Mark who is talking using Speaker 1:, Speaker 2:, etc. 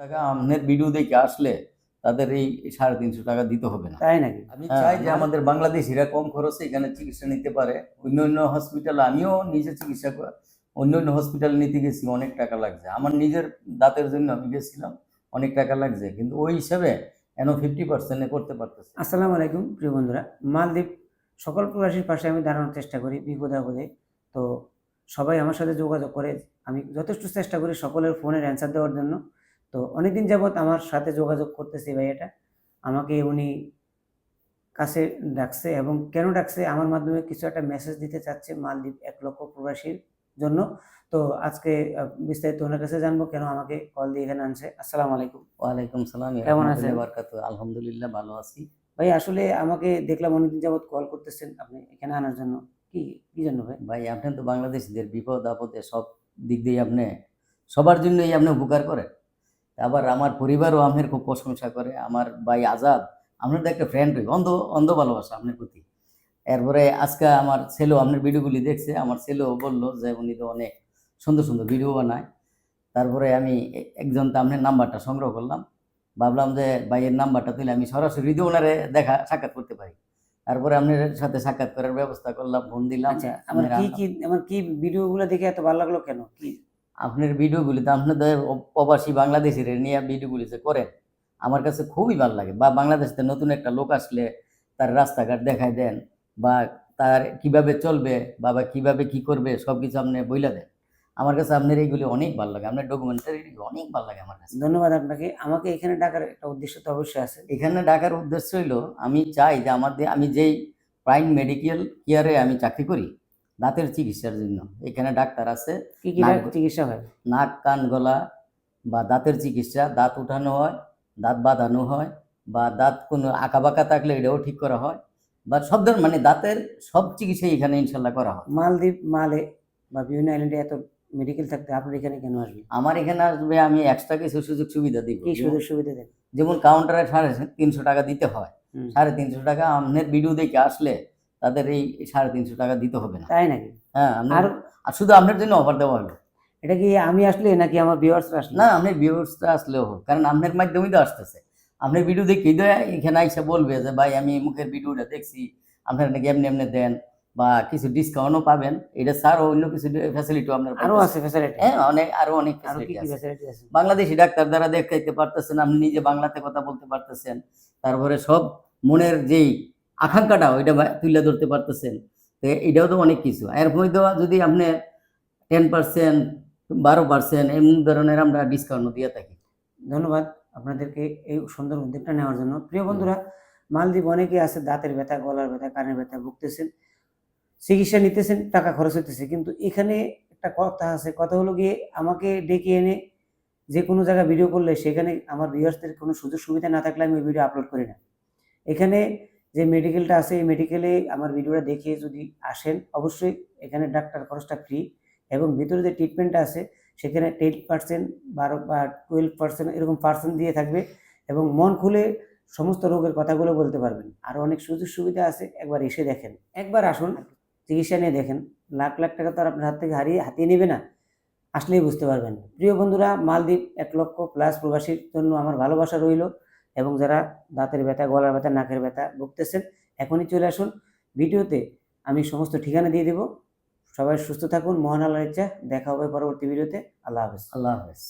Speaker 1: টাকা আপনার ভিডিও দেখে আসলে তাদের এই 350 টাকা দিতে হবে না।
Speaker 2: তাই নাকি?
Speaker 1: আমি চাই যে আমাদের বাংলাদেশিরা কম খরচে এখানে চিকিৎসা নিতে পারে। অন্য হসপিটালে আমিও নিজে চিকিৎসা অন্য হসপিটালে নিতে গেছি, অনেক টাকা লাগছে। আমার নিজের দাঁতের জন্য আমি গেছিলাম, অনেক টাকা লাগছে, কিন্তু ওই হিসাবে এন 50% করতে পারতেছে।
Speaker 2: আসসালামু আলাইকুম প্রিয় বন্ধুরা। মালদ্বীপ সকল প্রবাসীর পাশে আমি দাঁড়ানোর চেষ্টা করি বিপদে আপদে। তো সবাই আমার সাথে যোগাযোগ করে, আমি যথেষ্ট চেষ্টা করি সকলের ফোনের অ্যান্সার দেওয়ার জন্য। তো অনেকদিন যাবৎ আমার সাথে যোগাযোগ করতেছে ভাইয়াটা, আমাকে উনি কাছে ডাকছে এবং কেন ডাকছে আমার মাধ্যমে কিছু একটা মেসেজ দিতে চাচ্ছে মালদ্বীপ 1 লক্ষ প্রবাসীর জন্য। তো আজকে বিস্তারিত ওনার কাছে জানবো কেন আমাকে কল দিয়ে এখানে আনছে। আসসালামু আলাইকুম।
Speaker 1: ওয়ালাইকুম সালাম।
Speaker 2: কেমন আছেন?
Speaker 1: আলহামদুলিল্লাহ, ভালো আছি।
Speaker 2: ভাই আসলে আমাকে দেখলাম অনেকদিন যাবৎ কল করতেছেন আপনি এখানে আনার জন্য। কি কি জন্য ভাই?
Speaker 1: ভাই আপনি তো বাংলাদেশিদের বিপদ আপদে সব দিক দিয়ে আপনি সবার জন্যই আপনি উপকার করেন। আবার আমার পরিবারও আপনার খুব প্রশংসা করে। আমার ভাই আজাদ, আপনার তো একটা ফ্রেন্ড, অন্ধ অন্ধ ভালোবাসা আপনার প্রতি। এরপরে আজকে আমার ছেলেও আপনার ভিডিওগুলি দেখছে, আমার ছেলেও বললো যে উনি তো অনেক সুন্দর সুন্দর ভিডিও বানায়। তারপরে আমি একজন তো আপনার নাম্বারটা সংগ্রহ করলাম, ভাবলাম যে ভাইয়ের নাম্বারটা তুলে আমি সরাসরি যদি ওনারে দেখা সাক্ষাৎ করতে পারি। তারপরে আপনার সাথে সাক্ষাৎ করার ব্যবস্থা করলাম, ফোন দিলাম।
Speaker 2: আচ্ছা, আমার কি ভিডিওগুলো দেখে এত ভালো লাগলো কেন? কি
Speaker 1: আপনার ভিডিওগুলিতে আপনাদের প্রবাসী বাংলাদেশিরা নিয়ে ভিডিওগুলি যে করেন, আমার কাছে খুবই ভালো লাগে। বা বাংলাদেশে নতুন একটা লোক আসলে তার রাস্তাঘাট দেখায় দেন, বা তার কিভাবে চলবে বা কিভাবে কি করবে সব কিছু আপনি বইলা দেন। আমার কাছে আপনার এইগুলি অনেক ভালো লাগে, আপনার ডকুমেন্টারি অনেক ভালো লাগে আমার কাছে।
Speaker 2: ধন্যবাদ আপনাকে। আমাকে এখানে ডাকার একটা উদ্দেশ্য তো অবশ্যই আছে।
Speaker 1: এখানে ডাকার উদ্দেশ্য হইল, আমি চাই যে আমি যেই প্রাইম মেডিকেল কেয়ারে আমি চাকরি করি দাঁতের চিকিৎসার জন্য, এখানে ডাক্তার আছে।
Speaker 2: কি চিকিৎসা হয়?
Speaker 1: নাক কান গলা বা দাঁতের চিকিৎসা, দাঁত উঠানো হয়, দাঁত বাঁধানো হয়, বা দাঁত কোনো আঁকা বাঁকা থাকলে এটাও ঠিক করা হয়, বা সব ধরনের মানে দাঁতের সব চিকিৎসাই এখানে ইনশাল্লাহ করা হয়।
Speaker 2: মালদ্বীপ মালে বা বিভিন্ন আইল্যান্ডে এত মেডিকেল থাকতে আপনার এখানে কেন আসবে?
Speaker 1: আমার এখানে আসবে, আমি এক্সট্রা কিছু সুযোগ সুবিধা দিব।
Speaker 2: কি সুযোগ সুবিধা দেন?
Speaker 1: যেমন কাউন্টারে 350 টাকা দিতে হয়, 350 টাকা আপনার ভিডিও দেখে আসলে তাদের এই 350 টাকা দিতে হবে না।
Speaker 2: তাই নাকি?
Speaker 1: হ্যাঁ, আর শুধু আপনার জন্য অফার দেওয়া হলো।
Speaker 2: এটা কি আমি আসলে নাকি আমার ভিউয়ার্সরা আসলে?
Speaker 1: না, আপনার ভিউয়ার্সরা আসলেও হোক, কারণ আপনার মাধ্যমেই তো আসতেছে। আপনার ভিডিও দেখে এখানে এসে বলবে যে ভাই আমি মুখের ভিডিওটা দেখছি, আপনারা নাকি এমনি এমনি দেন বা কিছু ডিসকাউন্টও পাবেন। এটা স্যার অন্য কিছু ফ্যাসিলিটিও আপনার
Speaker 2: আরো আছে ফ্যাসিলিটি?
Speaker 1: হ্যাঁ, আরো অনেক
Speaker 2: আরো কি
Speaker 1: ফ্যাসিলিটি আছে।
Speaker 2: ফ্যাসিলিটি আছে?
Speaker 1: বাংলাদেশি ডাক্তার দ্বারা দেখাইতে পারতেছেন, আপনি নিজে বাংলাতে কথা বলতে পারতেছেন। তারপরে সব মনের যেই আকাঙ্ক্ষাটা ওইটা তুলে ধরতে পারতেছেন। তো এটাও তো অনেক কিছু। এর মধ্যে যদি আপনি 10%, 12% এমন ধরনের আমরা ডিসকাউন্টও দিয়ে থাকি।
Speaker 2: ধন্যবাদ আপনাদেরকে এই সুন্দর উদ্যোগটা নেওয়ার জন্য। প্রিয় বন্ধুরা, মালদ্বীপ অনেকেই আছে দাঁতের ব্যথা, গলার ব্যথা, কানের ব্যথা ভুগতেছেন, চিকিৎসা নিতেছেন, টাকা খরচ হইতেছে। কিন্তু এখানে একটা কথা আছে, কথা হলো গিয়ে আমাকে ডেকে এনে যে কোনো জায়গায় ভিডিও করলে সেখানে আমার ভিউয়ার্সদের কোনো সুযোগ সুবিধা না থাকলে আমি ওই ভিডিও আপলোড করি না। এখানে যে মেডিকেলটা আছে এই মেডিকেলে আমার ভিডিওটা দেখে যদি আসেন, অবশ্যই এখানে ডাক্তার খরচটা ফ্রি এবং ভিতরে যে ট্রিটমেন্টটা আছে সেখানে 10%, 12 বা 12% এরকম পার্সেন্ট দিয়ে থাকবে এবং মন খুলে সমস্ত রোগের কথাগুলো বলতে পারবেন। আরও অনেক সুযোগ সুবিধা আছে, একবার এসে দেখেন, একবার আসুন, চিকিৎসা নিয়ে দেখেন। লাখ লাখ টাকা তো আর আপনার হাত থেকে হাতিয়ে নেবে না, আসলেই বুঝতে পারবেন। প্রিয় বন্ধুরা, মালদ্বীপ 1 লক্ষ প্লাস প্রবাসীর জন্য আমার ভালোবাসা রইল এবং যারা দাঁতের ব্যথা, গলার ব্যথা, নাকের ব্যথা ভুগতেছেন এখনই চলে আসুন। ভিডিওতে আমি সমস্ত ঠিকানা দিয়ে দেব। সবাই সুস্থ থাকুন, মহান আল্লাহর ইচ্ছা। দেখা হবে পরবর্তী ভিডিওতে। আল্লাহ হাফেজ।
Speaker 1: আল্লাহ হাফেজ।